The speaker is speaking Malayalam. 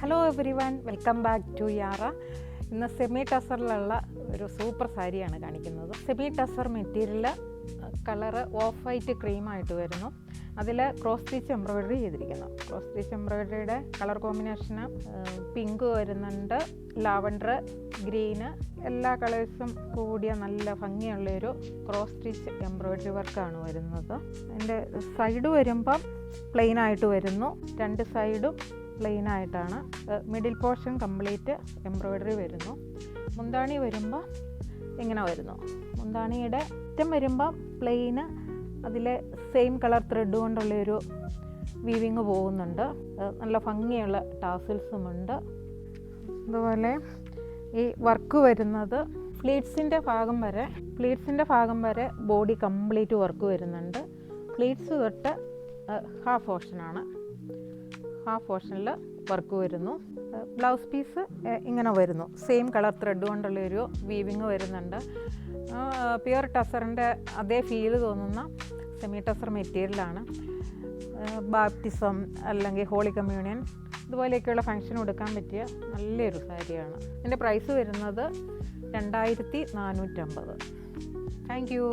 Hello everyone, welcome back to Yara. ഇന്ന് സെമി ടസറിലുള്ള ഒരു സൂപ്പർ സാരിയാണ് കാണിക്കുന്നത്. Semi tussar material, colour off white ക്രീമായിട്ട് വരുന്നു. അതിൽ ക്രോസ് സ്റ്റിച്ച് എംബ്രോയ്ഡറി ചെയ്തിരിക്കുന്നു. ക്രോസ് സ്റ്റിച്ച് എംബ്രോയ്ഡറിയുടെ കളർ കോമ്പിനേഷന് പിങ്ക് വരുന്നുണ്ട്, ലാവൻഡർ, ഗ്രീന്, എല്ലാ കളേഴ്സും കൂടിയ നല്ല ഭംഗിയുള്ളൊരു ക്രോസ് സ്റ്റിച്ച് എംബ്രോയ്ഡറി വർക്കാണ് വരുന്നത്. അതിൻ്റെ സൈഡ് വരുമ്പം പ്ലെയിനായിട്ട് വരുന്നു, രണ്ട് സൈഡും പ്ലെയിനായിട്ടാണ്. മിഡിൽ പോർഷൻ കംപ്ലീറ്റ് എംബ്രോയ്ഡറി വരുന്നു. മുന്താണി വരുമ്പോൾ ഇങ്ങനെ വരുന്നു. മുന്താണിയുടെ അറ്റം വരുമ്പം പ്ലെയിന്, അതിലെ സെയിം കളർ ത്രെഡ് കൊണ്ടുള്ളൊരു വീവിങ് പോകുന്നുണ്ട്. നല്ല ഭംഗിയുള്ള ടാസിൽസുമുണ്ട്. അതുപോലെ ഈ വർക്ക് വരുന്നത് ഫ്ലീറ്റ്സിൻ്റെ ഭാഗം വരെ ബോഡി കംപ്ലീറ്റ് വർക്ക് വരുന്നുണ്ട്. ഫ്ലീറ്റ്സ് തൊട്ട് ഹാഫ് പോർഷനാണ്. ഹാഫ് പോർഷനിൽ വർക്ക് വരുന്നു. ബ്ലൗസ് പീസ് ഇങ്ങനെ വരുന്നു. സെയിം കളർ ത്രെഡ് കൊണ്ടുള്ളൊരു വീവിങ് വരുന്നുണ്ട്. പ്യുവർ ടസറിൻ്റെ അതേ ഫീല് തോന്നുന്ന സെമി ടസർ മെറ്റീരിയലാണ്. ബാപ്റ്റിസം അല്ലെങ്കിൽ ഹോളി കമ്മ്യൂണിയൻ ഇതുപോലെയൊക്കെയുള്ള ഫങ്ഷൻ കൊടുക്കാൻ പറ്റിയ നല്ലൊരു സാരിയാണ്. ഇതിൻ്റെ പ്രൈസ് വരുന്നത് 2450. Thank you.